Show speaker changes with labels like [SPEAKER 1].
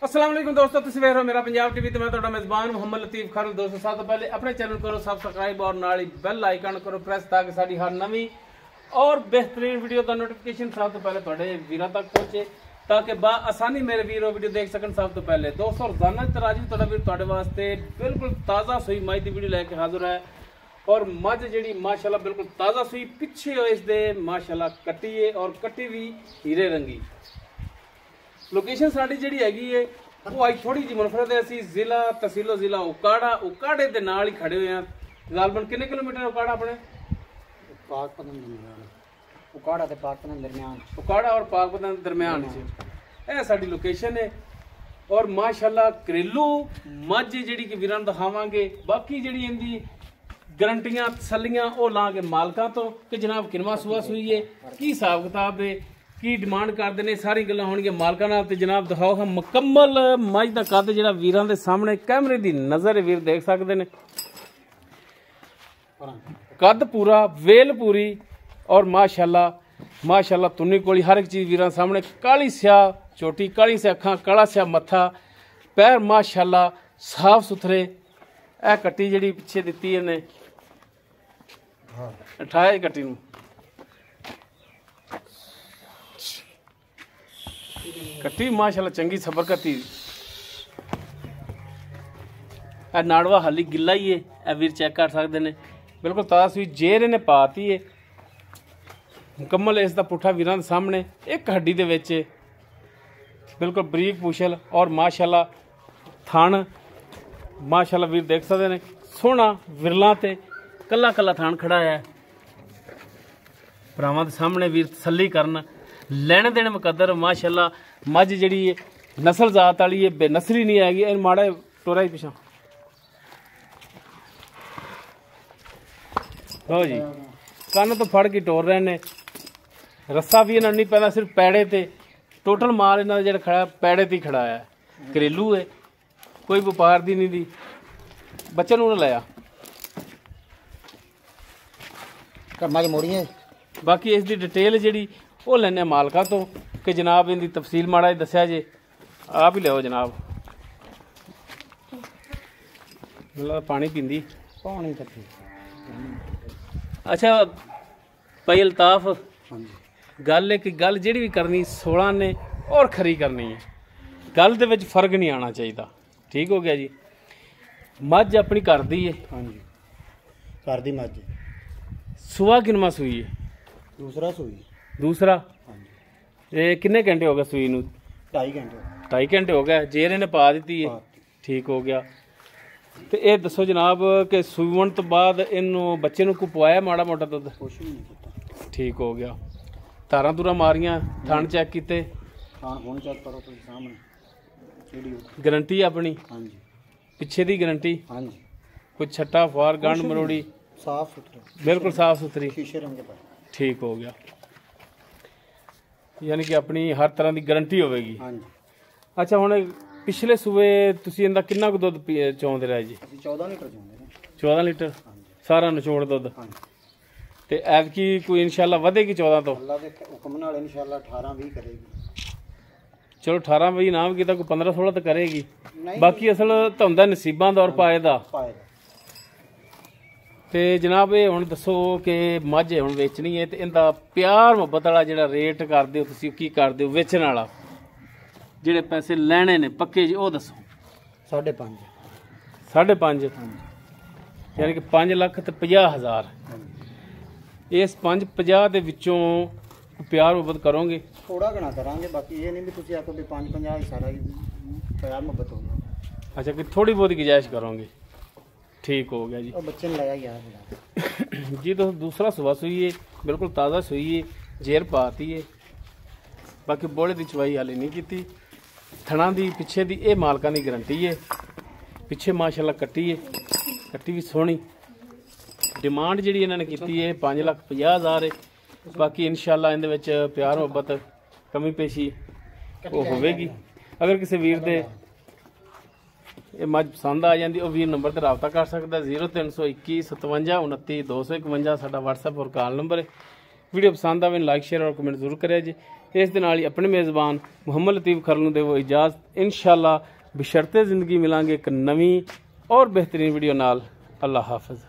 [SPEAKER 1] अस्सलाम वालेकुम दोस्तों, तुसीं वेख रहे हो मेरा पंजाब टीवी ते मैं तुहाडा मेज़बान मोहम्मद लतीफ खान। दोस्तों सब तो पहले अपने चैनल करो सब्सक्राइब और नाल ही बेल आइकन करो प्रेस ताकि साडी हर नवी और बेहतरीन वीडियो का नोटिफिकेशन सब तो पहले तुहाडे वीरां तक पहुंचे ताकि बा आसानी मेरे वीर वीडियो देख सकन। सब तो पहले दोस्तों रोजाना तराजी तुहाडा वीर तुहाडे वास्ते बिल्कुल ताज़ा सूई मझ दी वीडियो लैके हाजिर है। और मझ जी माशाल्लाह बिल्कुल ताज़ा सूई पिछे इसके माशाल्लाह कट्टी है और कट्टी भी हीरे रंगी। लोकेशन साड़ी जी हैगी है वो अज थोड़ी जी मुनफरद है। असी जिला तहसीलो जिला उकाड़ा उकाड़े के नाल ही खड़े हुए हैं। गालबन कितने किलोमीटर उकाड़ा अपने
[SPEAKER 2] उकाड़ा ते पाकपतन दरमियान,
[SPEAKER 1] उकाड़ा और पाकपतन दरमियान है साड़ी लोकेशन है। और माशाल्लाह घरेलू मझ जी कि वीरां नूं दिखावांगे। बाकी जी इनकी गारंटियां तसलियां वो लांगे मालकां तो कि जनाब किनवा सुआ सुई है, की हिसाब किताब है, की डिमांड करते हैं, सारी गल्लां होणगियां मालकां नाल। ते जनाब दिखाओ हम मुकम्मल मझ दा कद जिहड़ा वीरां दे सामने कैमरे दी नज़र वीर देख सकते हैं। कद पूरा वेल पूरी और माशाल्लाह माशाल्लाह तुन्नी कोली हर एक चीज़ वीरां सामने। काली स्याह चोटी, काली स्याह अखां, काला स्याह मत्था, पैर माशाल्लाह साफ सुथरे। ए कट्टी जिहड़ी पिछे दित्ती इहने उठाया कट्टी नूं कट्टी माशाल्लाह चंगी सबर कट्टी। नाड़वा हाली गिला ही है, ए वीर चेक कर सकते हैं। बिल्कुल ताज़ा सुई जेर इन्हें पाती है मुकम्मल। इसका पुट्ठा वीरां दे सामने एक हड्डी दे विच बिल्कुल बरीक पूछल और माशाल्लाह थान माशाल्लाह वीर देख सकते हैं। सोहना विरला ते कला कला थान खड़ा है। भरावां दे सामने वीर तसल्ली करन लैने देने मुकद्दर माशाल्लाह। मझ जी नस्ल जात वाली है, बेनसली नहीं हैगी। माड़ा टोरा ही पिछा लो जी कन्न तो फड़ के टोर रहे ने। रस्सा भी इन्होंने नहीं पैदा, सिर्फ पैड़े ते टोटल माल इन्होंने जो खड़ा पैड़े ते ही खड़ा है। घरेलू है, कोई व्यापार दी नहीं दी। बच्चे नूं लाया
[SPEAKER 2] मझ मोड़ी है।
[SPEAKER 1] बाकी इसकी डिटेल जी वो लैने मालका तो कि जनाब इनकी तफसील माड़ा जी दस्या जे आप ही लियो जनाब। मतलब पानी पींदी
[SPEAKER 2] पानी
[SPEAKER 1] अच्छा भाई अल्ताफ गल है कि गल जी भी करनी 16 ने और खरी करनी है। गल दे विच फर्क नहीं आना चाहिए। ठीक हो गया जी। मझ अपनी घर दी है।
[SPEAKER 2] हाँ जी घर दी मझ।
[SPEAKER 1] सुआ किनवा सुई है?
[SPEAKER 2] दूसरा सुई।
[SPEAKER 1] दूसरा
[SPEAKER 2] हाँ जी।
[SPEAKER 1] ये किन्ने घंटे हो गए सुई नूं?
[SPEAKER 2] 2.5 घंटे।
[SPEAKER 1] 2.5 घंटे हो गए। जेर इन्हें पा दी है। ठीक हो गया। तो ये दसो जनाब कि सूवन तो बाद इनू बच्चे को पवाया माड़ा मोटा दुध?
[SPEAKER 2] कुछ भी नहीं।
[SPEAKER 1] ठीक हो गया। तारा तुरा मारियां, थान चेक किते?
[SPEAKER 2] थान हुण चेक करो तुसीं सामने।
[SPEAKER 1] गारंटी अपनी?
[SPEAKER 2] हाँ जी।
[SPEAKER 1] पिछे दी गारंटी?
[SPEAKER 2] हाँ जी।
[SPEAKER 1] कुछ छट्टा फार गंढ मरोड़ी?
[SPEAKER 2] साफ सुथरा
[SPEAKER 1] बिल्कुल साफ सुथरी।
[SPEAKER 2] शीशे रंग के।
[SPEAKER 1] ठीक हो गया। यानी कि अपनी हर तरह की गारंटी होगी।
[SPEAKER 2] हाँ जी।
[SPEAKER 1] अच्छा हुण पिछले सूबे तुसीं इहदा किन्ना कुछ दुध चोंदे रहे जी?
[SPEAKER 2] 14 लीटर चोंदे ने।
[SPEAKER 1] 14 लीटर सारा निचोड़ दुध?
[SPEAKER 2] हाँ जी।
[SPEAKER 1] ते ऐतकी कोई इंशाल्लाह वधेगी 14 तो?
[SPEAKER 2] अल्लाह दे हुक्म नाल इंशाल्लाह 18-20 करेगी।
[SPEAKER 1] चलो 18-20 ना भी कीता कोई 15-16 तो करेगी। बाकी असल तो हुंदा नसीबां दा और पाए दा। ते जनाब ये हुण दसो कि मझ हुण वेचनी है ते इनदा प्यार मुहब्बत वाला जिहड़ा रेट करदे हो तुसीं की करदे हो वेचण वाला जिहड़े पैसे लैणे ने पक्के जी वो दसो।
[SPEAKER 2] 5.5।
[SPEAKER 1] 5.5 यानी कि 5,50,000। इस 550 ਦੇ ਵਿੱਚੋਂ प्यार मुहब्बत करोगे?
[SPEAKER 2] थोड़ा घना करांगे, बाकी ये नहीं भी तुसीं आखो भी 5-50 सारा प्यार मुहब्बत हो गया।
[SPEAKER 1] अच्छा कि थोड़ी बहुत गुंजाइश करोगे? ठीक हो गया जी।
[SPEAKER 2] और बच्चे ने लाया यार
[SPEAKER 1] जी तो दूसरा सुबह सुई है, बिल्कुल ताज़ा सुई है, जेर पाती है। बाकी बोले की चवाई हाले नहीं की। थणा दी पिछे दी ये मालकां दी गारंटी है। पिछे माशाल्लाह कट्टी है, कट्टी भी सोहनी। डिमांड जी इन्होंने की है 5,50,000 है। बाकी इंशाल्लाह इहदे विच प्यार मुहब्बत कमी पेशी वो होगी। अगर किसी वीर दे ये मझ पसंद आ जाती वीर नंबर पर रबता कर सकता। 0321 57 29 251 साडा व्हाट्सएप और कॉल नंबर है। वीडियो पसंद आवे लाइक शेयर और कमेंट जरूर करें जी। ਇਸ ਦੇ ਨਾਲ ਹੀ ਆਪਣੇ ਮੇਜ਼ਬਾਨ ਮੁਹੰਮਦ ਲਤੀਫ ਖਰਲ ਨੂੰ ਦੇਵੋ ਇਜਾਜ਼ਤ। ਇਨਸ਼ਾਅੱਲਾ ਬਸ਼ਰਤੇ ਜ਼ਿੰਦਗੀ ਮਿਲਾਂਗੇ ਇੱਕ ਨਵੀਂ ਔਰ ਬਿਹਤਰੀਨ ਵੀਡੀਓ ਨਾਲ। ਅੱਲਾ ਹਾਫਿਜ਼।